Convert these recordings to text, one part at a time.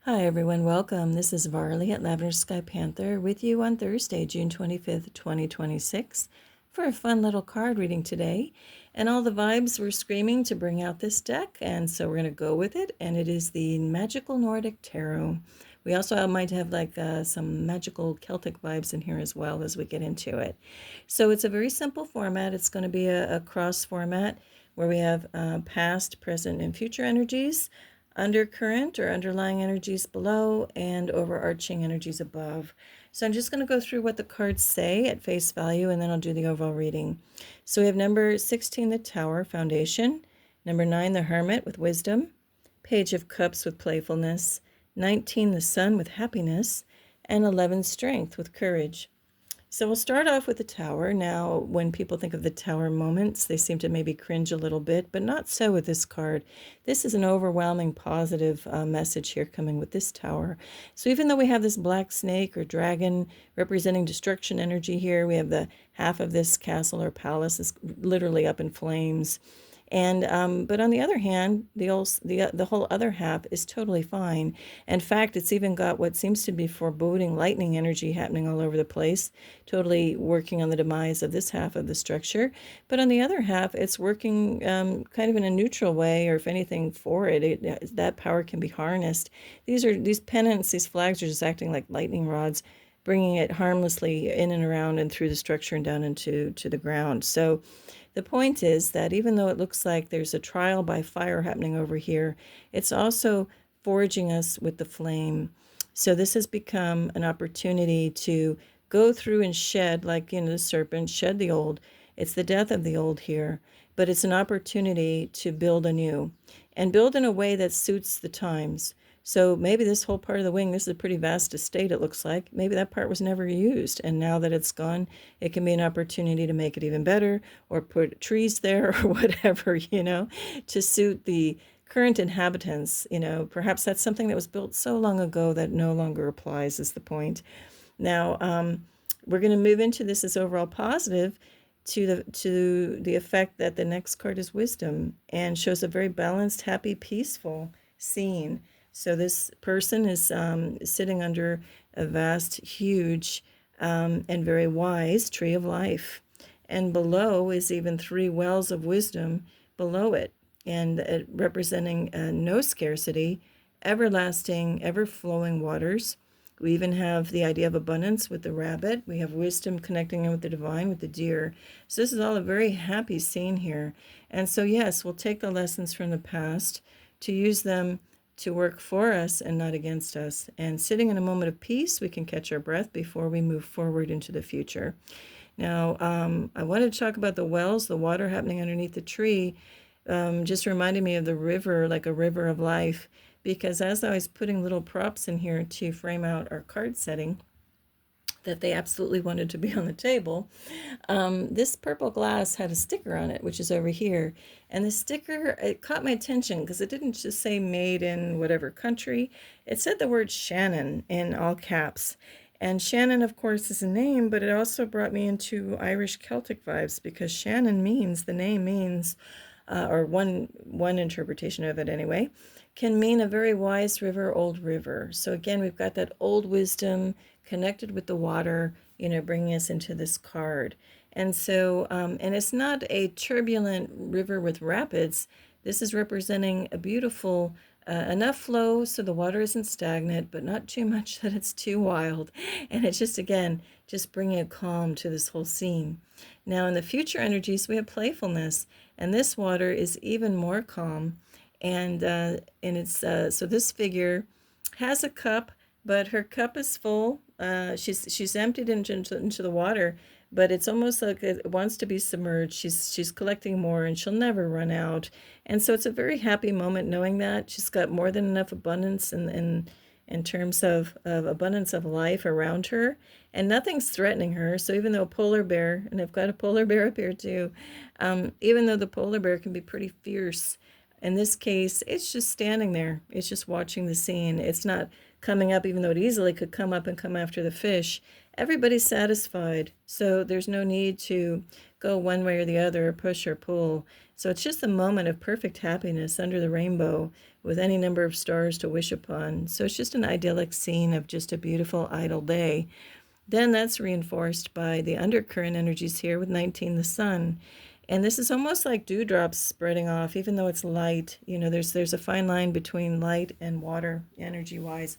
Hi everyone, welcome. This is Varley at Lavender Sky Panther with you on Thursday, June 25th, 2026 for a fun little card reading today. And all the vibes were screaming to bring out this deck, and so we're going to go with it, and it is the Magical Nordic Tarot. We also might have like some magical Celtic vibes in here as well as we get into it. So it's a very simple format. It's going to be a cross format where we have past, present, and future energies, undercurrent or underlying energies below, and overarching energies above. So I'm just going to go through what the cards say at face value, and then I'll do the overall reading. So we have number 16, the Tower, Foundation. Number 9, the Hermit, with wisdom. Page of Cups, with playfulness. 19, the Sun, with happiness. And 11, Strength, with courage. So we'll start off with the Tower. Now, when people think of the Tower moments, they seem to maybe cringe a little bit, but not so with this card. This is an overwhelming positive message here coming with this Tower. So even though we have this black snake or dragon representing destruction energy here, we have the half of this castle or palace is literally up in flames. And but on the other hand, the whole other half is totally fine. In fact, it's even got what seems to be foreboding lightning energy happening all over the place, totally working on the demise of this half of the structure. But on the other half, it's working kind of in a neutral way, or if anything, for it. That power can be harnessed. These pennants, these flags are just acting like lightning rods, bringing it harmlessly in and around and through the structure and down into the ground. So the point is that even though it looks like there's a trial by fire happening over here, it's also forging us with the flame. So this has become an opportunity to go through and shed, like, the serpent, shed the old. It's the death of the old here, but it's an opportunity to build anew and build in a way that suits the times. So maybe this whole part of the wing, this is a pretty vast estate, it looks like. Maybe that part was never used, and now that it's gone, it can be an opportunity to make it even better, or put trees there, or whatever, to suit the current inhabitants. Perhaps that's something that was built so long ago that no longer applies, is the point. Now, we're going to move into this as overall positive, to the effect that the next card is wisdom and shows a very balanced, happy, peaceful scene. So this person is sitting under a vast, huge, and very wise tree of life. And below is even 3 wells of wisdom below it, and representing no scarcity, everlasting, ever-flowing waters. We even have the idea of abundance with the rabbit. We have wisdom connecting with the divine with the deer. So this is all a very happy scene here. And so, yes, we'll take the lessons from the past to use them to work for us and not against us. And sitting in a moment of peace, we can catch our breath before we move forward into the future. Now, I wanted to talk about the wells, the water happening underneath the tree, just reminded me of the river, like a river of life, because as I was putting little props in here to frame out our card setting, that they absolutely wanted to be on the table, this purple glass had a sticker on it, which is over here. And the sticker, it caught my attention because it didn't just say made in whatever country. It said the word Shannon in all caps. And Shannon, of course, is a name, but it also brought me into Irish Celtic vibes, because Shannon means, the name means, or one interpretation of it anyway, can mean a very wise river, old river. So again, we've got that old wisdom connected with the water, bringing us into this card. And so, and it's not a turbulent river with rapids. This is representing a beautiful, enough flow so the water isn't stagnant, but not too much that it's too wild. And it's just, again, just bringing a calm to this whole scene. Now, in the future energies, we have playfulness, and this water is even more calm. And it's so this figure has a cup, but her cup is full. She's emptied into the water, but it's almost like it wants to be submerged. She's collecting more, and she'll never run out. And so it's a very happy moment knowing that she's got more than enough abundance in terms of abundance of life around her, and nothing's threatening her. So even though a polar bear, and I've got a polar bear up here too, even though the polar bear can be pretty fierce, in this case, it's just standing there. It's just watching the scene. It's not coming up, even though it easily could come up and come after the fish. Everybody's satisfied, so there's no need to go one way or the other, or push or pull. So it's just a moment of perfect happiness under the rainbow with any number of stars to wish upon. So it's just an idyllic scene of just a beautiful idle day. Then that's reinforced by the undercurrent energies here with 19, the sun. And this is almost like dewdrops spreading off, even though it's light. You know, there's a fine line between light and water, energy-wise.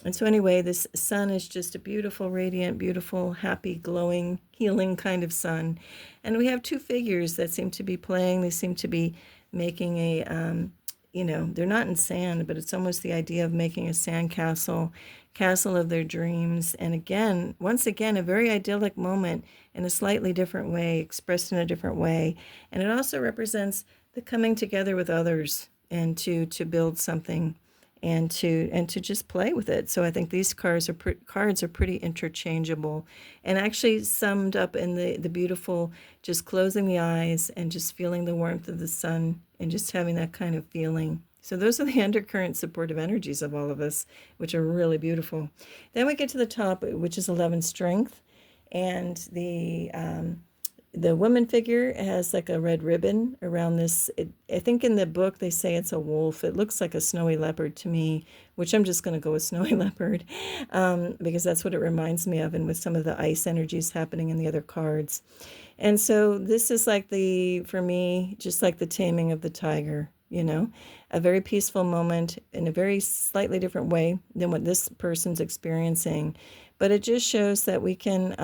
And so anyway, this sun is just a beautiful, radiant, beautiful, happy, glowing, healing kind of sun. And we have two figures that seem to be playing. They seem to be making a, they're not in sand, but it's almost the idea of making a sand castle of their dreams. And again, once again, a very idyllic moment in a slightly different way, expressed in a different way. And it also represents the coming together with others and to build something and to just play with it. So I think these cards are pretty interchangeable, and actually summed up in the beautiful, just closing the eyes and just feeling the warmth of the sun and just having that kind of feeling. So those are the undercurrent supportive energies of all of us, which are really beautiful. Then we get to the top, which is 11, strength, and the woman figure has like a red ribbon around this. I think in the book they say it's a wolf. It looks like a snowy leopard to me, which I'm just going to go with snowy leopard because that's what it reminds me of, and with some of the ice energies happening in the other cards. And so this is like for me, just like the taming of the tiger, a very peaceful moment in a very slightly different way than what this person's experiencing. But it just shows that we can...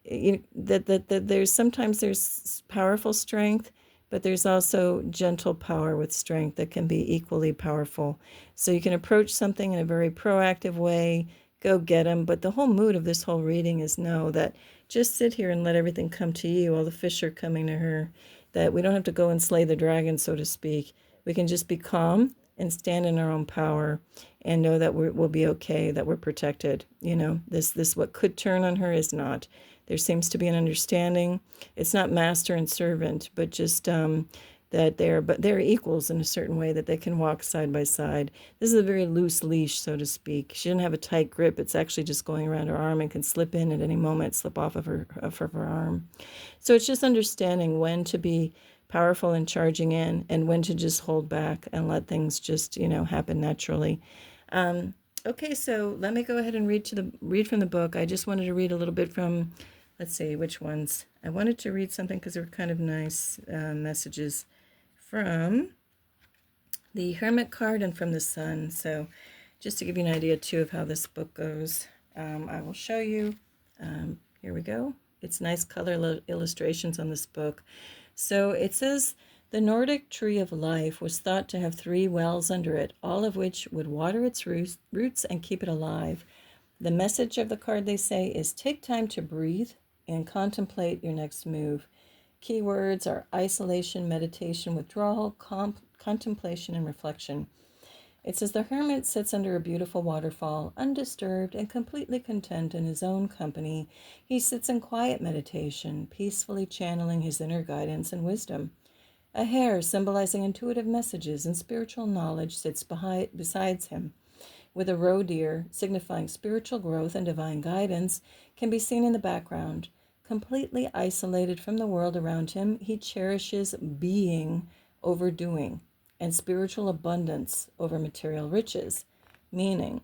that there's powerful strength, but there's also gentle power with strength that can be equally powerful. So you can approach something in a very proactive way, go get them. But the whole mood of this whole reading is know that just sit here and let everything come to you. All the fish are coming to her, that we don't have to go and slay the dragon, so to speak. We can just be calm and stand in our own power and know that we'll be okay, that we're protected. This what could turn on her is not. There seems to be an understanding. It's not master and servant, but just that they're equals in a certain way, that they can walk side by side. This is a very loose leash, so to speak. She didn't have a tight grip. It's actually just going around her arm and can slip in at any moment, slip off of her arm. So it's just understanding when to be powerful and charging in, and when to just hold back and let things just happen naturally. Okay, so let me go ahead and read from the book. I just wanted to read a little bit from, let's see, which ones. I wanted to read something because they were kind of nice messages from the Hermit card and from the Sun. So just to give you an idea, too, of how this book goes, I will show you. Here we go. It's nice color illustrations on this book. So it says, the Nordic tree of life was thought to have 3 wells under it, all of which would water its roots and keep it alive. The message of the card, they say, is take time to breathe and contemplate your next move. Keywords are isolation, meditation, withdrawal, contemplation, and reflection. It says the hermit sits under a beautiful waterfall, undisturbed and completely content in his own company. He sits in quiet meditation, peacefully channeling his inner guidance and wisdom. A hare, symbolizing intuitive messages and spiritual knowledge, sits besides him. With a roe deer, signifying spiritual growth and divine guidance, can be seen in the background. Completely isolated from the world around him, he cherishes being over doing and spiritual abundance over material riches. Meaning,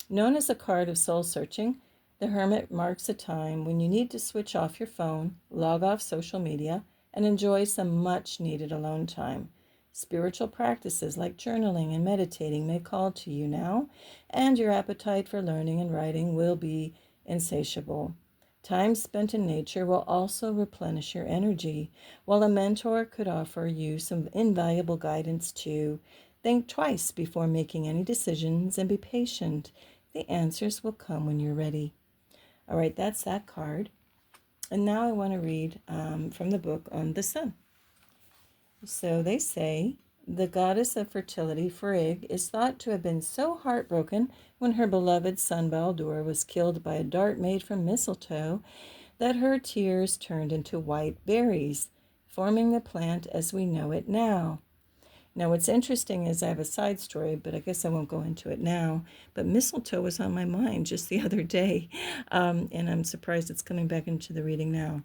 known as a card of soul searching, the hermit marks a time when you need to switch off your phone, log off social media, and enjoy some much-needed alone time. Spiritual practices like journaling and meditating may call to you now, and your appetite for learning and writing will be insatiable. Time spent in nature will also replenish your energy, while a mentor could offer you some invaluable guidance too. Think twice before making any decisions and be patient. The answers will come when you're ready. All right, that's that card. And now I want to read from the book on the sun. So they say, the goddess of fertility, Frigg, is thought to have been so heartbroken when her beloved son Baldur was killed by a dart made from mistletoe that her tears turned into white berries, forming the plant as we know it now. Now, what's interesting is I have a side story, but I guess I won't go into it now. But mistletoe was on my mind just the other day, and I'm surprised it's coming back into the reading now.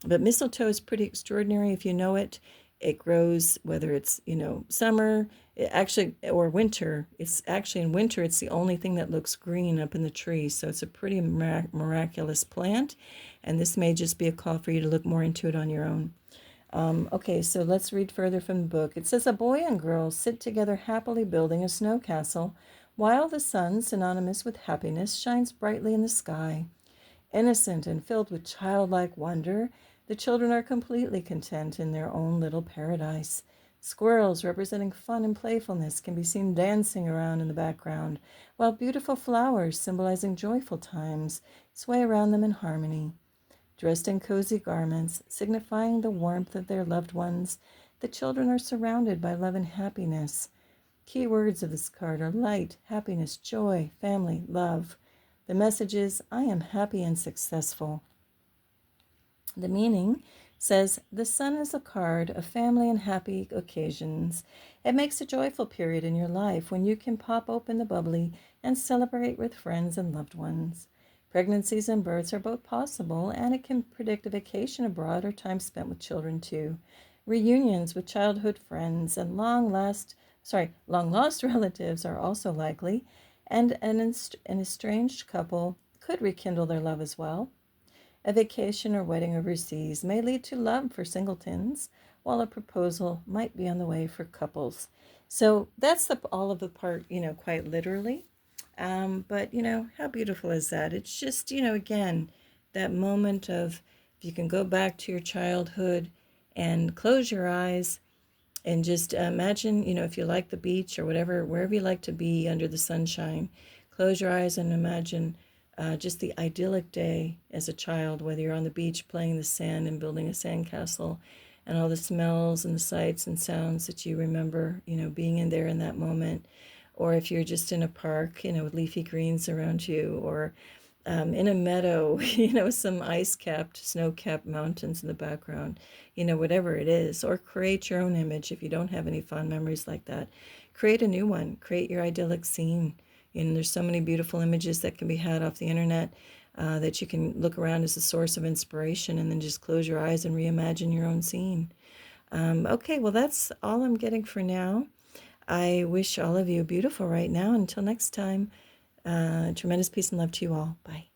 But mistletoe is pretty extraordinary if you know it. It grows whether it's, summer, actually, or winter. It's actually in winter, it's the only thing that looks green up in the tree. So it's a pretty miraculous plant. And this may just be a call for you to look more into it on your own. Okay, so let's read further from the book. It says, a boy and girl sit together happily building a snow castle while the sun, synonymous with happiness, shines brightly in the sky. Innocent and filled with childlike wonder, the children are completely content in their own little paradise. Squirrels, representing fun and playfulness, can be seen dancing around in the background, while beautiful flowers, symbolizing joyful times, sway around them in harmony. Dressed in cozy garments, signifying the warmth of their loved ones, the children are surrounded by love and happiness. Key words of this card are light, happiness, joy, family, love. The message is, I am happy and successful. The meaning says, the sun is a card of family and happy occasions. It makes a joyful period in your life when you can pop open the bubbly and celebrate with friends and loved ones. Pregnancies and births are both possible, and it can predict a vacation abroad or time spent with children too. Reunions with childhood friends and long lost relatives are also likely, and an estranged couple could rekindle their love as well. A vacation or wedding overseas may lead to love for singletons, while a proposal might be on the way for couples. So that's all of the part, quite literally. But, how beautiful is that? It's just, again, that moment of, if you can go back to your childhood and close your eyes and just imagine, if you like the beach or whatever, wherever you like to be under the sunshine, close your eyes and imagine just the idyllic day as a child, whether you're on the beach playing in the sand and building a sandcastle, and all the smells and the sights and sounds that you remember, being in there in that moment. Or if you're just in a park, with leafy greens around you, or in a meadow, some ice-capped, snow-capped mountains in the background, whatever it is. Or create your own image if you don't have any fond memories like that. Create a new one. Create your idyllic scene. There's so many beautiful images that can be had off the internet that you can look around as a source of inspiration, and then just close your eyes and reimagine your own scene. Okay, well, that's all I'm getting for now. I wish all of you beautiful right now. Until next time, tremendous peace and love to you all. Bye.